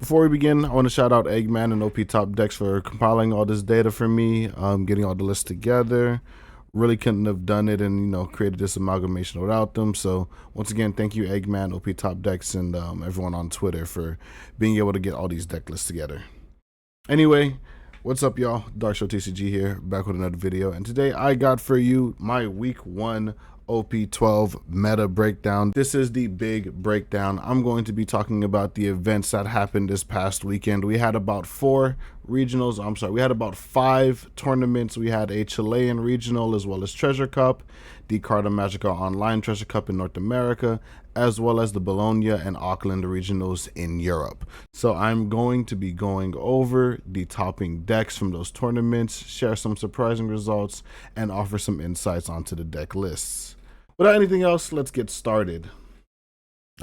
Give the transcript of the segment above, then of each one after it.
Before we begin, I want to shout out Eggman and OP Top Decks for compiling all this data for me, getting all the lists together. Really couldn't have done it and created this amalgamation without them. So once again, thank you Eggman, OP Top Decks, and everyone on Twitter for being able to get all these deck lists together. Anyway, what's up y'all? Dark Show TCG here, back with another video, and today I got for you my week 1 OP12 meta breakdown. This is the big breakdown. I'm going to be talking about the events that happened this past weekend. We had about 4 regionals. We had about 5 tournaments. We had a Chilean regional as well as Treasure Cup, the Carta Magica Online Treasure Cup in North America, as well as the Bologna and Auckland regionals in Europe. So I'm going to be going over the topping decks from those tournaments, share some surprising results, and offer some insights onto the deck lists. Without anything else, let's get started.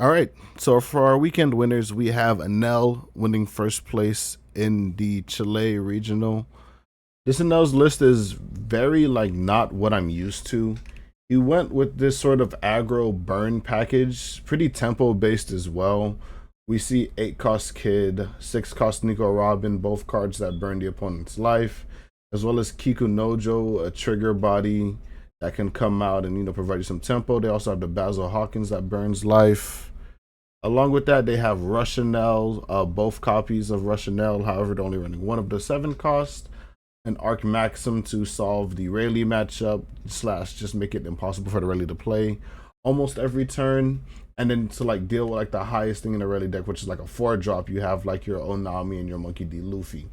All right, so for our weekend winners, we have Anel winning first place in the Chile regional. This Anel's list is very not what I'm used to. He went with this sort of aggro burn package, pretty tempo based as well. We see 8 cost Kid, 6 cost Nico Robin, both cards that burn the opponent's life, as well as Kiku Nojo, a trigger body that can come out and provide you some tempo. They also have the Basil Hawkins that burns life. Along with that, they have Rushanel, both copies of Rushanel, however they're only running one of the 7 cost, and Arc Maxim to solve the Rayleigh matchup / just make it impossible for the Rayleigh to play almost every turn. And then to deal with the highest thing in the Rayleigh deck, which is a 4-drop, you have your Onami and your Monkey D. Luffy.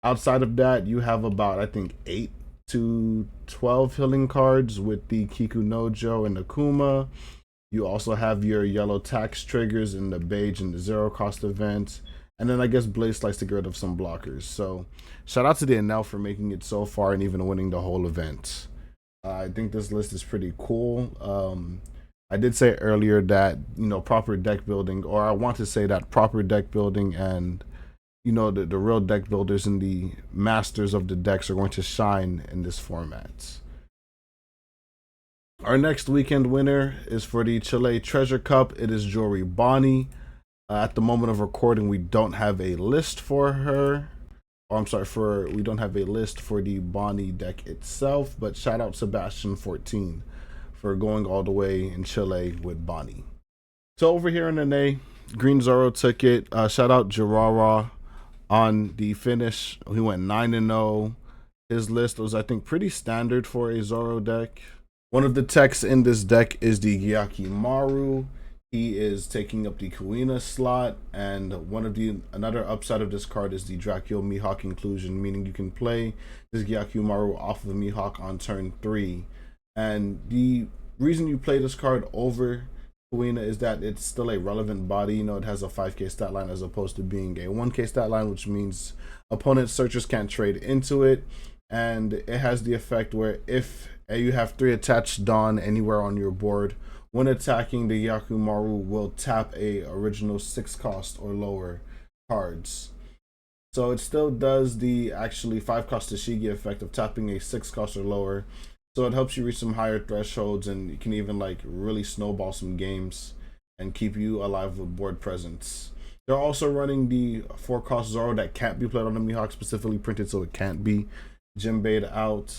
Outside of that, you have about I think 8 to 12 healing cards with the Kiku Nojo and the Kuma. You also have your yellow tax triggers in the Beige and the 0 cost event. And then I guess Blaze likes to get rid of some blockers. So shout out to the Anel for making it so far and even winning the whole event. I think this list is pretty cool. I did say earlier that, proper deck building, or I want to say that proper deck building and the real deck builders and the masters of the decks are going to shine in this format. Our next weekend winner is for the Chile Treasure Cup. It is Jory Bonnie. At the moment of recording, we don't have a list for her. We don't have a list for the Bonnie deck itself, but shout out Sebastian14 for going all the way in Chile with Bonnie. So over here in NA, Green Zoro took it. Shout out Jirara on the finish. He went 9-0. His list was, I think, pretty standard for a Zoro deck. One of the techs in this deck is the Gyakimaru. He is taking up the Kuina slot, and another upside of this card is the Dracula Mihawk inclusion, meaning you can play this Gyakimaru off of Mihawk on turn 3. And the reason you play this card over Kuina is that it's still a relevant body. It has a 5k stat line as opposed to being a 1k stat line, which means opponent searchers can't trade into it. And it has the effect where if you have 3 attached Dawn anywhere on your board, when attacking, the Gyakimaru will tap a original 6 cost or lower cards. So it still does the actually 5 cost Tashigi effect of tapping a 6 cost or lower. So it helps you reach some higher thresholds, and you can even really snowball some games and keep you alive with board presence. They're also running the 4 cost Zoro that can't be played on the Mihawk, specifically printed so it can't be Jimbei'd out.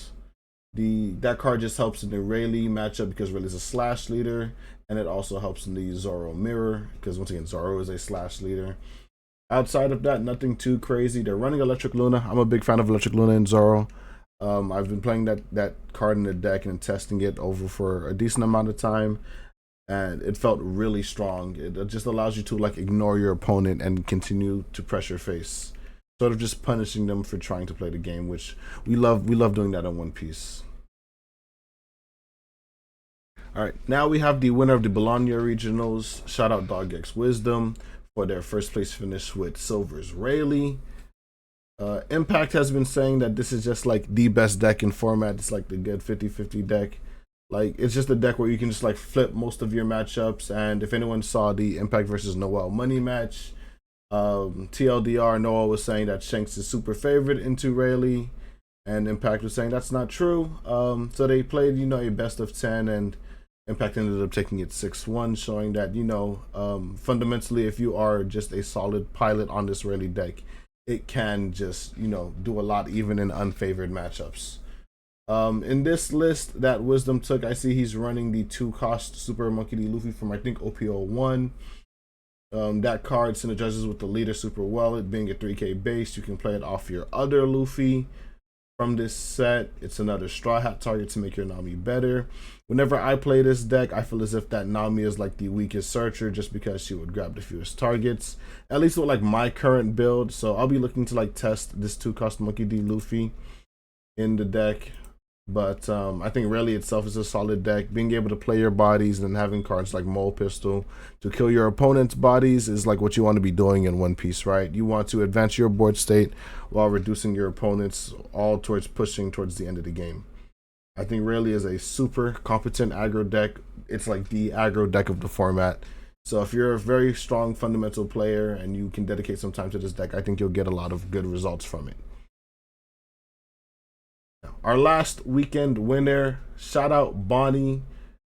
That card just helps in the Rayleigh matchup because Rayleigh's a slash leader, and it also helps in the Zoro mirror because once again Zoro is a slash leader. Outside of that, nothing too crazy. They're running Electric Luna. I'm a big fan of Electric Luna and Zoro. I've been playing that card in the deck and testing it over for a decent amount of time, and it felt really strong. It just allows you to ignore your opponent and continue to pressure face, sort of just punishing them for trying to play the game, which we love doing that in One Piece. All right, now we have the winner of the Bologna regionals. Shout out Dog X Wisdom for their first place finish with Silver's Rayleigh. Impact has been saying that this is just the best deck in format. It's the good 50-50 deck. It's just a deck where you can just flip most of your matchups. And if anyone saw the Impact versus Noel money match, TLDR, Noel was saying that Shanks is super favorite into Rayleigh, and Impact was saying that's not true. So they played a best of 10, and Impact ended up taking it 6-1, showing that, fundamentally, if you are just a solid pilot on this Rayleigh deck, it can just, do a lot even in unfavored matchups. In this list that Wisdom took, I see he's running the 2-cost Super Monkey D. Luffy from, I think, OP01. That card synergizes with the leader super well. It being a 3K base, you can play it off your other Luffy from this set. It's another Straw Hat target to make your Nami better. Whenever I play this deck, I feel as if that Nami is like the weakest searcher just because she would grab the fewest targets, at least with like my current build. So I'll be looking to like test this 2-cost Monkey D. Luffy in the deck. But I think Rayleigh itself is a solid deck. Being able to play your bodies and having cards like Mole Pistol to kill your opponent's bodies is like what you want to be doing in One Piece, right? You want to advance your board state while reducing your opponents, all towards pushing towards the end of the game. I think Rayleigh is a super competent aggro deck. It's like the aggro deck of the format. So if you're a very strong fundamental player and you can dedicate some time to this deck, I think you'll get a lot of good results from it. Our last weekend winner, shout out Bonnie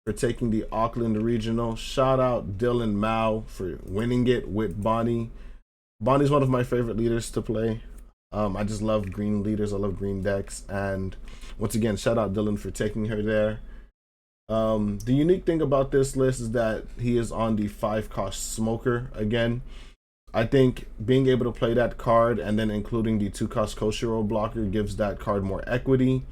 for taking the Auckland Regional. Shout out Dylan Mao for winning it with Bonnie. Bonnie's one of my favorite leaders to play. I just love green leaders. I love green decks. And once again, shout out Dylan for taking her there. The unique thing about this list is that he is on the 5-cost Smoker again. I think being able to play that card and then including the 2-cost Koshiro blocker gives that card more equity,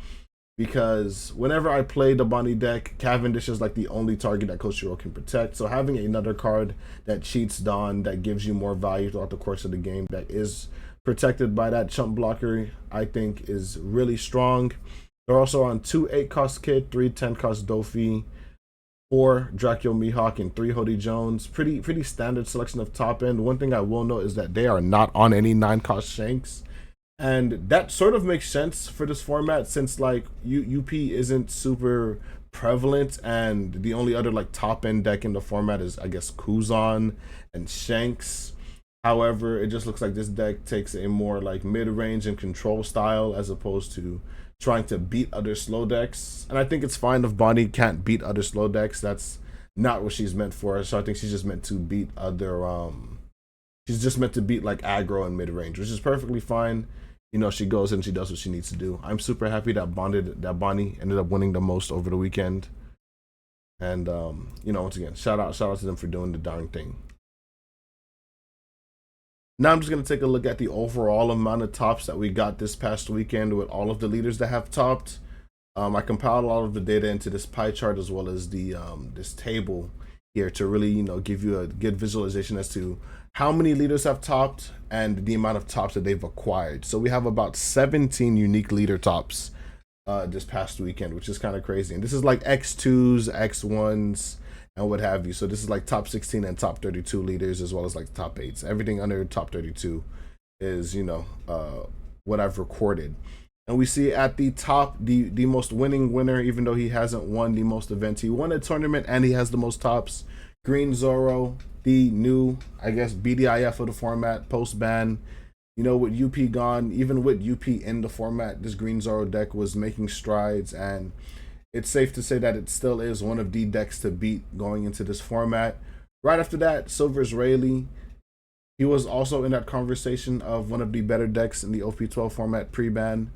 because whenever I play the Bonnie deck, Cavendish is like the only target that Koshiro can protect. So having another card that cheats Dawn, that gives you more value throughout the course of the game, that is protected by that chump blocker, I think is really strong. They're also on 2 8-cost Kid, 3 10-cost Dofi, 4 Dracula Mihawk, and 3 Hody Jones. Pretty standard selection of top end. One thing I will note is that they are not on any 9-cost Shanks, and that sort of makes sense for this format since like UP isn't super prevalent, and the only other like top end deck in the format is, I guess, Kuzan and Shanks. However, it just looks like this deck takes a more like mid-range and control style as opposed to trying to beat other slow decks. And I think it's fine if Bonnie can't beat other slow decks. That's not what she's meant for. So I think she's just meant to beat other she's just meant to beat like aggro and mid-range, which is perfectly fine. She goes and she does what she needs to do. I'm super happy that Bonnie ended up winning the most over the weekend. And once again, shout out to them for doing the darn thing. Now I'm just going to take a look at the overall amount of tops that we got this past weekend with all of the leaders that have topped. I compiled all of the data into this pie chart as well as the this table here to really give you a good visualization as to how many leaders have topped and the amount of tops that they've acquired. So we have about 17 unique leader tops this past weekend, which is kind of crazy. And this is like X2s, X1s, and what have you. So this is like top 16 and top 32 leaders, as well as like top 8s. Everything under top 32 is what I've recorded. And we see at the top the most winning winner, even though he hasn't won the most events. He won a tournament and he has the most tops. Green Zoro, the new, I guess, BDIF of the format, post ban. With UP gone, even with UP in the format, this Green Zoro deck was making strides, and it's safe to say that it still is one of the decks to beat going into this format. Right after that, Silver's Rayleigh. He was also in that conversation of one of the better decks in the OP12 format pre-ban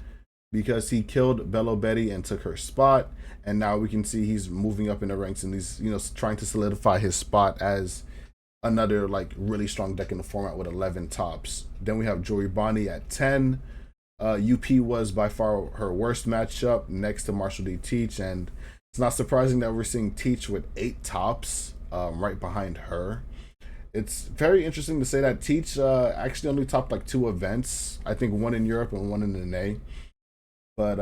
because he killed Bello Betty and took her spot. And now we can see he's moving up in the ranks and he's, trying to solidify his spot as another like really strong deck in the format with 11 tops. Then we have Joey Bonnie at 10. UP was by far her worst matchup next to Marshall D. Teach, and it's not surprising that we're seeing Teach with 8 tops right behind her. It's very interesting to say that Teach actually only topped like 2 events, I think 1 in Europe and 1 in the NA. But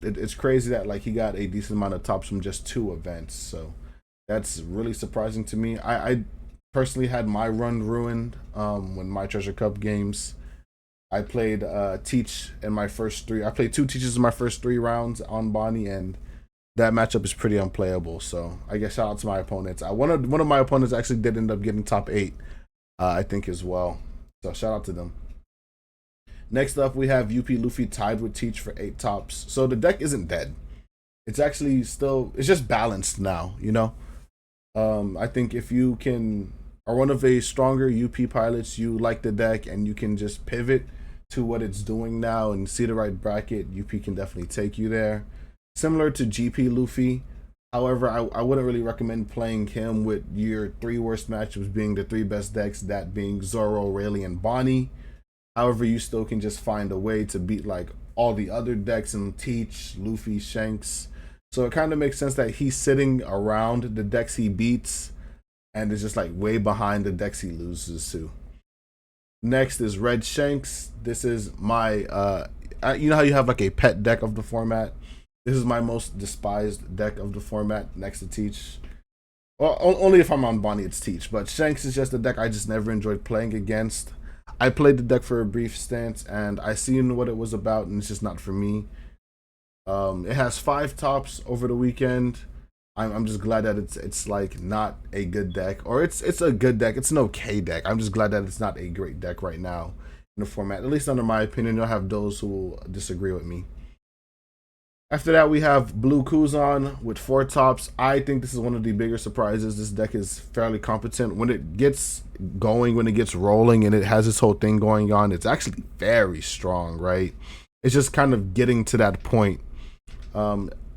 it's crazy that like he got a decent amount of tops from just 2 events, so that's really surprising to me. I personally had my run ruined when my Treasure Cup games. I played Teach in my first 3. I played 2 Teaches in my first 3 rounds on Bonnie, and that matchup is pretty unplayable. So I guess shout out to my opponents. One of my opponents actually did end up getting top 8, I think, as well. So shout out to them. Next up, we have UP Luffy tied with Teach for 8 tops. So the deck isn't dead. it's actually still, it's just balanced now, you know. I think if you can are one of a stronger UP pilots, you like the deck and you can just pivot to what it's doing now and see the right bracket, UP can definitely take you there. Similar to GP Luffy. However, I wouldn't really recommend playing him with your three worst matchups being the three best decks, that being Zoro, Rayleigh, and Bonnie. However, you still can just find a way to beat like all the other decks and Teach, Luffy, Shanks. So it kind of makes sense that he's sitting around the decks he beats and is just like way behind the decks he loses to. Next is Red Shanks. This is my you know how you have like a pet deck of the format? This is my most despised deck of the format next to Teach. Well, only if I'm on Bonnie it's Teach, but Shanks is just a deck I just never enjoyed playing against. I played the deck for a brief stint and I seen what it was about and it's just not for me. It has 5 tops over the weekend. I'm just glad that it's like not a good deck, or it's a good deck. It's an okay deck. I'm just glad that it's not a great deck right now in the format. At least under my opinion, you'll have those who will disagree with me. After that, we have Blue Kuzan with 4 tops. I think this is one of the bigger surprises. This deck is fairly competent. When it gets going, when it gets rolling, and it has this whole thing going on, it's actually very strong, right? It's just kind of getting to that point.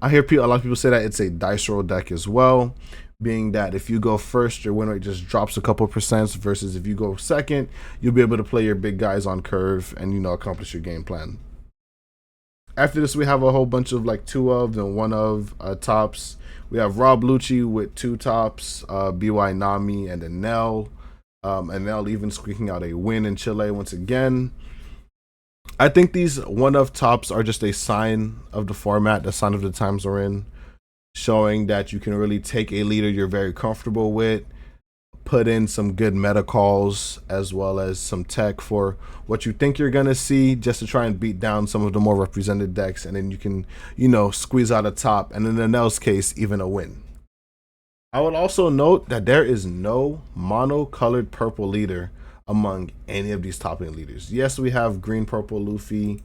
I hear a lot of people say that it's a dice roll deck as well, being that if you go first, your win rate just drops a couple percent, versus if you go second, you'll be able to play your big guys on curve and, you know, accomplish your game plan. After this, we have a whole bunch of like 2 of and 1 of tops. We have Rob Lucci with 2 tops, BY Nami, and then Nell. And Nell even squeaking out a win in Chile once again. I think these 1 of tops are just a sign of the format, a sign of the times we're in, showing that you can really take a leader you're very comfortable with, put in some good meta calls as well as some tech for what you think you're gonna see, just to try and beat down some of the more represented decks, and then you can, you know, squeeze out a top, and in Nell's case, even a win. I would also note that there is no mono-colored purple leader among any of these top 8 leaders. Yes, we have green purple Luffy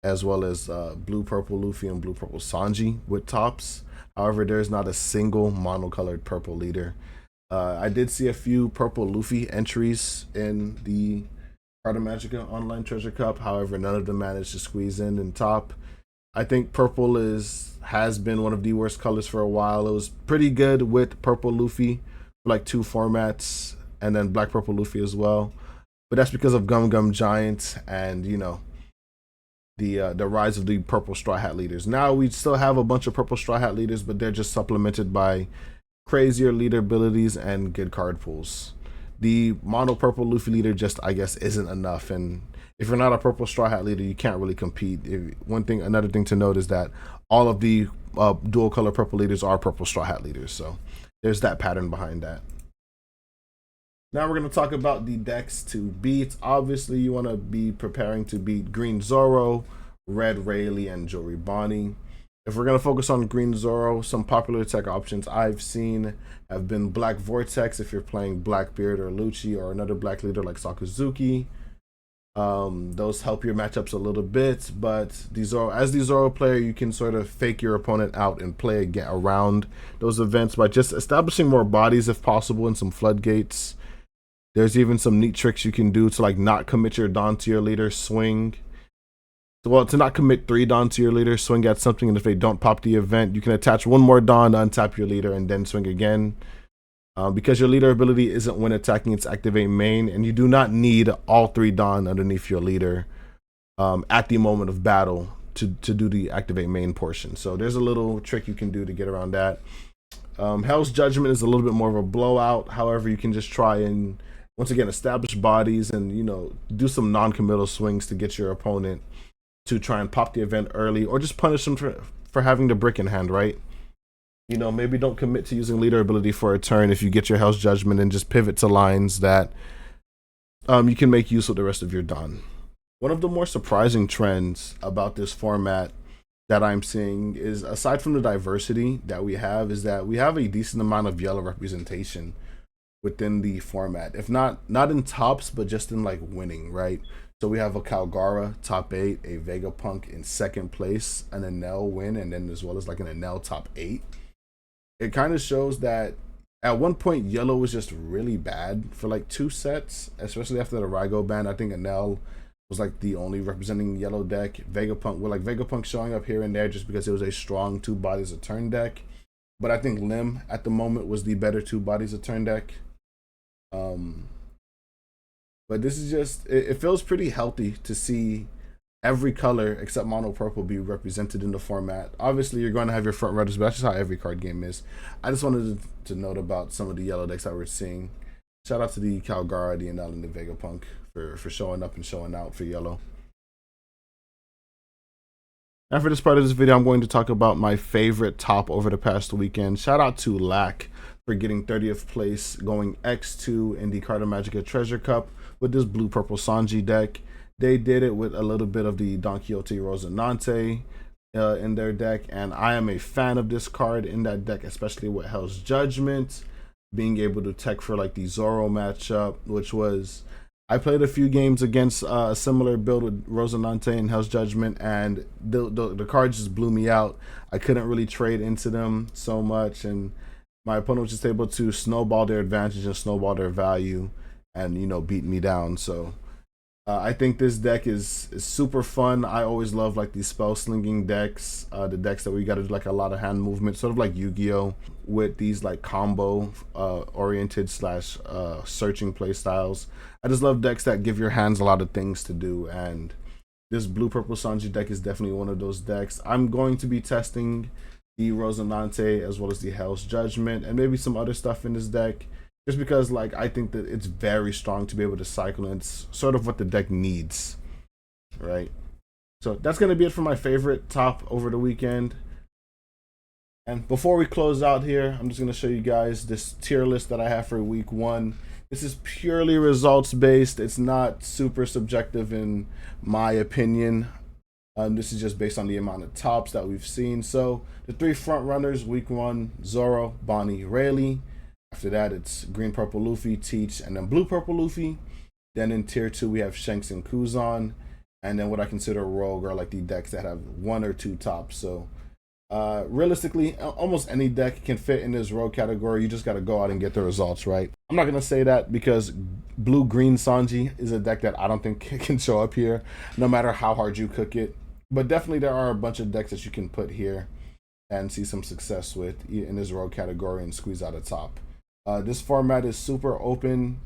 as well as blue purple Luffy and blue purple Sanji with tops. However, there's not a single mono-colored purple leader. I did see a few purple Luffy entries in the Carta Magica Online Treasure Cup. However, none of them managed to squeeze in top. I think purple has been one of the worst colors for a while. It was pretty good with purple Luffy for like 2 formats, and then black purple Luffy as well. But that's because of Gum Gum Giant and, you know, the rise of the purple Straw Hat leaders. Now we still have a bunch of purple Straw Hat leaders, but they're just supplemented by crazier leader abilities and good card pools. The mono purple Luffy leader just, I guess, isn't enough, and if you're not a purple Straw Hat leader, you can't really compete. Another thing to note is that all of the dual color purple leaders are purple Straw Hat leaders, so there's that pattern behind that. Now we're going to talk about the decks to beat. Obviously, you want to be preparing to beat Green Zoro, Red Rayleigh, and Jory Bonnie. If we're going to focus on Green Zoro, some popular tech options I've seen have been Black Vortex if you're playing Blackbeard or Lucci or another black leader like Sakazuki. Those help your matchups a little bit, but as the Zoro player, you can sort of fake your opponent out and play around those events by just establishing more bodies if possible and some floodgates. There's even some neat tricks you can do to like not commit your Dawn to your leader, swing. Well, to not commit 3 Dawn to your leader, swing at something, and if they don't pop the event, you can attach 1 more Dawn to untap your leader and then swing again. Because your leader ability isn't when attacking its activate main, and you do not need all 3 Dawn underneath your leader at the moment of battle to do the activate main portion. So there's a little trick you can do to get around that. Hell's Judgment is a little bit more of a blowout. However, you can just try and, once again, establish bodies and, you know, do some non-committal swings to get your opponent to try and pop the event early, or just punish them for having the brick in hand, right? You know, maybe don't commit to using leader ability for a turn if you get your Hell's Judgment, and just pivot to lines that you can make use of the rest of your Dawn. One of the more surprising trends about this format that I'm seeing is, aside from the diversity that we have, is that we have a decent amount of yellow representation within the format. If not in tops, but just in like winning, right? So we have a Calgara top 8, a Vegapunk in second place, an Enel win, and then as well as like an Enel top 8. It kind of shows that at one point yellow was just really bad for like 2 sets, especially after the Raigo ban. I think Enel was like the only representing yellow deck. Vegapunk, well, like Vegapunk showing up here and there just because it was a strong 2 bodies a turn deck. But I think Lim at the moment was the better 2 bodies a turn deck. But this is just, it feels pretty healthy to see every color except mono purple be represented in the format. Obviously, you're going to have your front runners, but that's just how every card game is. I just wanted to note about some of the yellow decks that we're seeing. Shout out to the Calgara, the Enel, and the Vegapunk for showing up and showing out for yellow. And for this part of this video, I'm going to talk about my favorite top over the past weekend. Shout out to Lack for getting 30th place, going X2 in the Carta Magica Treasure Cup with this blue-purple Sanji deck. They did it with a little bit of the Don Quixote Rosinante in their deck, and I am a fan of this card in that deck, especially with Hell's Judgment, being able to tech for like the Zoro matchup, which was... I played a few games against a similar build with Rosinante and Hell's Judgment, and the cards just blew me out. I couldn't really trade into them so much, and my opponent was just able to snowball their advantage and snowball their value and, you know, beat me down. So I think this deck is super fun. I always love like these spell slinging decks, the decks that we got to do like a lot of hand movement, sort of like Yu-Gi-Oh, with these like combo oriented slash searching play styles. I just love decks that give your hands a lot of things to do, and this blue purple Sanji deck is definitely one of those decks. I'm going to be testing the Rosinante as well as the Hell's Judgment and maybe some other stuff in this deck, just because like I think that it's very strong to be able to cycle, and it's sort of what the deck needs, right? So that's going to be it for my favorite top over the weekend. And before we close out here, I'm just going to show you guys this tier list that I have for week 1. This is purely results based. It's not super subjective in my opinion. This is just based on the amount of tops that we've seen. So the 3 front runners week 1: Zoro, Bonnie, Rayleigh. After that, it's green purple Luffy, Teach, and then blue purple Luffy. Then in tier 2 we have Shanks and Kuzan, and then what I consider rogue are like the decks that have 1 or 2 tops. So realistically, almost any deck can fit in this rogue category. You just got to go out and get the results, right? I'm not going to say that because blue-green Sanji is a deck that I don't think can show up here, no matter how hard you cook it. But definitely there are a bunch of decks that you can put here and see some success with in this rogue category and squeeze out a top. This format is super open.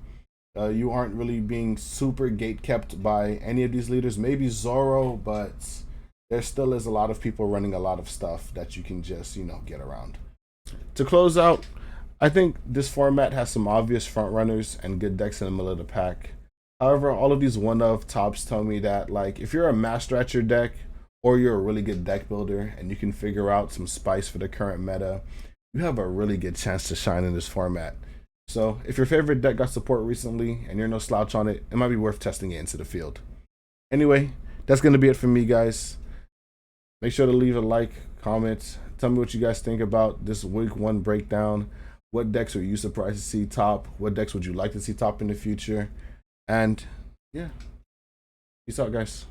You aren't really being super gate-kept by any of these leaders. Maybe Zoro, but there still is a lot of people running a lot of stuff that you can just, you know, get around. To close out, I think this format has some obvious front runners and good decks in the middle of the pack. However, all of these one-of tops tell me that, like, if you're a master at your deck or you're a really good deck builder and you can figure out some spice for the current meta, you have a really good chance to shine in this format. So if your favorite deck got support recently and you're no slouch on it, it might be worth testing it into the field. Anyway, that's going to be it for me, guys. Make sure to leave a like, comment, tell me what you guys think about this week 1 breakdown. What decks are you surprised to see top? What decks would you like to see top in the future? And yeah, peace out, guys.